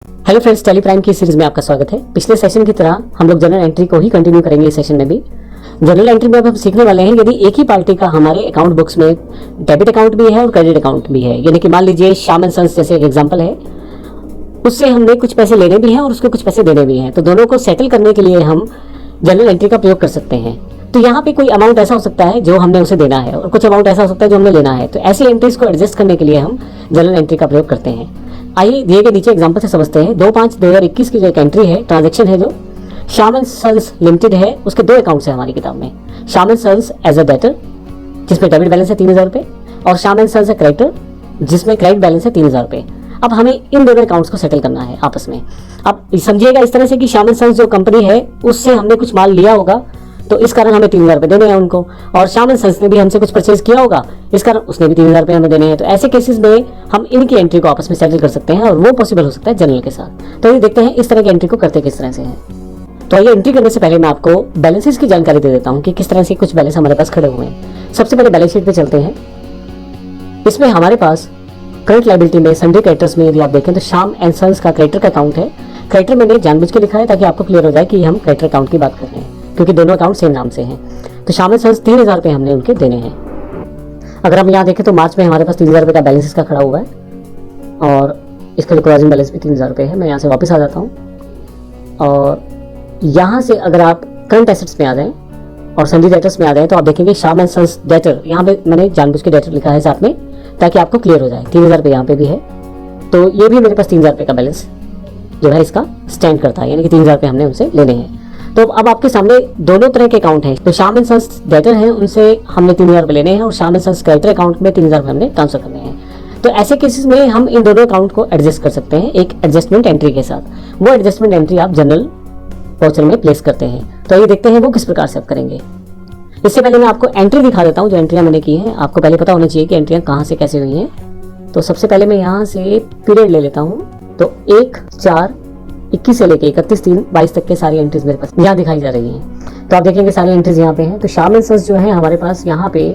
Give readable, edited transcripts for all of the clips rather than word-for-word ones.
Hello friends, Tally Prime की series में आपका स्वागत है। पिछले सेशन की तरह हम लोग जनरल एंट्री को ही कंटिन्यू करेंगे इस सेशन में भी। जनरल एंट्री में अब हम सीखने वाले हैं यदि एक ही पार्टी का हमारे अकाउंट बुक्स में डेबिट अकाउंट भी है और क्रेडिट अकाउंट भी है, यानी कि मान लीजिए श्याम एंड सन्स जैसे एक एग्जांपल है, उससे हमने कुछ पैसे लेने भी हैं और उसको कुछ पैसे देने भी हैं, तो दोनों को सेटल करने के लिए हम जनरल एंट्री का प्रयोग कर सकते हैं। तो यहाँ पे कोई अमाउंट ऐसा हो सकता है जो हमने उसे देना है और कुछ अमाउंट ऐसा हो सकता है जो हमने लेना है, तो ऐसी एंट्रीज को एडजस्ट करने के लिए हम जनरल एंट्री का प्रयोग करते हैं। आइए दिए गए नीचे एग्जांपल से समझते हैं। 2/5/2021 की जो एक एंट्री है, ट्रांजैक्शन है जो श्याम एंड सन्स लिमिटेड है, उसके दो अकाउंट्स हैं हमारी किताब में। Shyam and sons as a debtor जिसमें डेबिट बैलेंस है 3000 रुपये, और श्याम एंड सन्स क्रेडिटर जिसमें क्रेडिट बैलेंस है 3000 रुपये। अब हमें इन दोनों अकाउंट्स को सेटल करना है आपस में। अब समझिएगा इस तरह से कि श्याम एंड सन्स जो कंपनी है उससे हमने कुछ माल लिया होगा, तो इस कारण हमें 3000 रुपये देने हैं उनको, और श्याम एंड सन्स ने भी हमसे कुछ परचेज किया होगा, इस कारण उसने भी 3000 रुपये हमें देने हैं। तो ऐसे केसेस में हम इनकी एंट्री को आपस में सेटल कर सकते हैं और वो पॉसिबल हो सकता है जनरल के साथ। तो ये देखते हैं इस तरह की एंट्री को करते किस तरह से है। तो आइए एंट्री करने से पहले मैं आपको बैलेंसेस की जानकारी दे देता हूँ कि किस तरह से कुछ बैलेंस हमारे पास खड़े हुए हैं। सबसे पहले बैलेंस शीट पे चलते हैं। इसमें हमारे पास करंट लायबिलिटी में सन्ड्री क्रेडिटर्स में यदि आप देखें तो श्याम एंड सन्स का क्रेडिटर का अकाउंट है। क्रेडिटर मैंने जानबूझ के लिखा है ताकि आपको क्लियर हो जाए कि हम क्रेडिटर अकाउंट की बात कर रहे हैं, क्योंकि दोनों अकाउंट सेम नाम से हैं। तो श्याम एंड सन्स 3000 रुपये हमने उनके देने हैं। अगर हम यहाँ देखें तो मार्च में हमारे पास 3000 रुपये का बैलेंस इसका खड़ा हुआ है और इसका जो क्लोजिंग बैलेंस भी 3000 रुपये है। मैं यहाँ से वापस आ जाता हूँ और यहाँ से अगर आप करंट एसेट्स में आ जाएं और सन्ड्री डेटर्स में आ जाएं तो आप देखेंगे श्याम एंड सन्स डेटर, यहाँ पे मैंने जानबूझ के डेटर लिखा है साथ में ताकि आपको क्लियर हो जाए। 3000 रुपये यहाँ पे भी है, तो ये भी मेरे पास 3000 रुपये का बैलेंस जो है इसका स्टैंड करता है, यानी कि 3000 रुपये हमने उनसे लेने हैं। तो अब आपके सामने दोनों तरह के अकाउंट हैं। तो श्याम एंड सन्स डेटर हैं, उनसे हमने 3000 रुपये लेने हैं, और Shyam and sons creditor account में 3000 रुपये हमने ट्रांसफर करने हैं। तो ऐसे केसेस में हम इन दोनों अकाउंट को एडजस्ट कर सकते हैं एक एडजस्टमेंट एंट्री के साथ। वो एडजस्टमेंट एंट्री आप जनरल वाउचर में प्लेस करते हैं। तो ये देखते हैं वो किस प्रकार से आप करेंगे। इससे पहले मैं आपको एंट्री दिखा देता हूँ जो एंट्रियाँ मैंने की हैं। आपको पहले पता होना चाहिए कि एंट्रियाँ कहाँ से कैसे हुई हैं। तो सबसे पहले मैं यहाँ से पीरियड ले लेता हूँ। तो 1/4/21 से लेके 31/3/22 तक के सारी एंट्रीज मेरे पास यहाँ दिखाई जा रही हैं। तो आप देखेंगे सारी एंट्रीज यहाँ पे हैं। तो श्याम एंड सन्स जो है हमारे पास यहाँ पे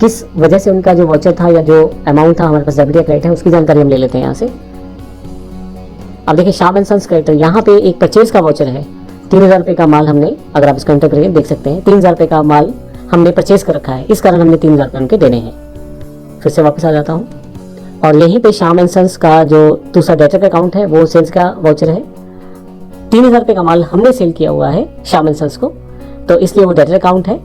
किस वजह से उनका जो वाउचर था या जो अमाउंट था हमारे पास डेबिट या क्रेडिट है उसकी जानकारी हम ले लेते हैं यहाँ से। अब देखिए श्याम एंड सन्स क्रेडिटर, यहाँ पे एक परचेज का वाउचर है। 3000 रुपये का माल हमने, अगर आप इसको एंटर करेंगे देख सकते हैं 3000 रुपये का माल हमने परचेज कर रखा है, इस कारण हमने 3000 रुपये उनके देने हैं। फिर से वापस आ जाता हूँ और यहीं पे श्याम एंड सन्स का जो दूसरा डेटर का अकाउंट है वो सेल्स का वाउचर है। 3000 रुपये का माल हमने सेल किया हुआ है श्याम एंड सन्स को, तो इसलिए वो डेटर अकाउंट है।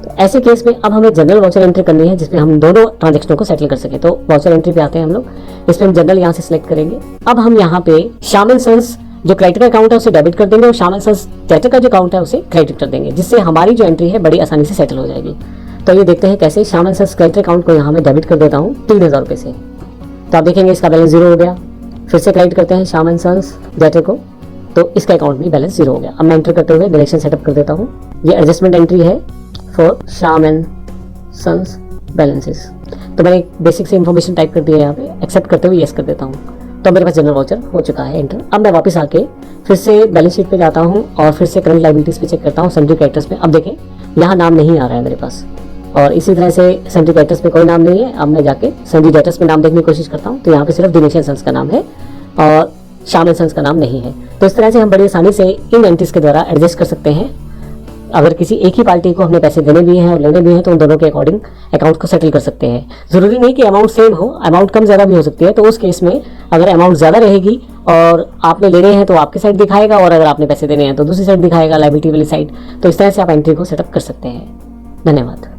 तो ऐसे केस में अब हमें जनरल वाउचर एंट्री करनी है जिसमें हम दोनों ट्रांजेक्शनों को सेटल कर सके। तो वाउचर एंट्री पे आते हैं हम लोग। इसमें हम जनरल यहाँ से सिलेक्ट करेंगे। अब हम यहाँ पे श्याम एंड सन्स जो क्रेडिटर का अकाउंट है उसे डेबिट कर देंगे और श्याम एंड सन्स डेटर का जो अकाउंट है उसे क्रेडिट कर देंगे, जिससे हमारी जो एंट्री है बड़ी आसानी से सेटल हो जाएगी। तो ये देखते हैं कैसे। Shyam and sons creditor account को यहाँ मैं डेबिट कर देता हूँ 3000 रुपये से। तो आप देखेंगे इसका बैलेंस 0 हो गया। फिर से क्रेडिट करते हैं श्याम एंड सन्स डेटर को, तो इसका अकाउंट में बैलेंस 0 हो गया। अब मैं एंटर करते हुए डायरेक्शन सेटअप कर देता हूँ। ये एडजस्टमेंट एंट्री है for Shyam and sons balances. तो मैंने बेसिक से इन्फॉर्मेशन टाइप कर दिया है यहाँ पे, एक्सेप्ट करते हुए यस कर देता हूँ। तो मेरे पास जनरल वाउचर हो चुका है एंटर। अब मैं वापस आके फिर से बैलेंस शीट पे जाता हूँ और फिर से करंट लायबिलिटीज पे चेक करता हूँ सन्ड्री क्रेडिटर्स में। अब देखें यहाँ नाम नहीं आ रहा है मेरे पास, और इसी तरह से सन्ड्री क्रेडिटर्स में कोई नाम नहीं है। अब मैं जाके सन्ड्री डेटर्स में नाम देखने की कोशिश करता हूँ, तो यहाँ पे सिर्फ दिनेश एंड सन्स का नाम है और श्याम एंड सन्स का नाम नहीं है। तो इस तरह से हम बड़ी आसानी से इन एंट्रीज के द्वारा एडजस्ट कर सकते हैं। अगर किसी एक ही पार्टी को हमने पैसे देने भी हैं और लेने भी हैं तो उन दोनों के अकॉर्डिंग अकाउंट को सेटल कर सकते हैं। जरूरी नहीं कि अमाउंट सेम हो, अमाउंट कम ज़्यादा भी हो सकती है। तो उस केस में अगर अमाउंट ज़्यादा रहेगी और आपने लेने हैं तो आपकी साइड दिखाएगा, और अगर आपने पैसे देने हैं तो दूसरी साइड दिखाएगा, लायबिलिटी वाली साइड। तो इस तरह से आप एंट्री को सेटअप कर सकते हैं। धन्यवाद।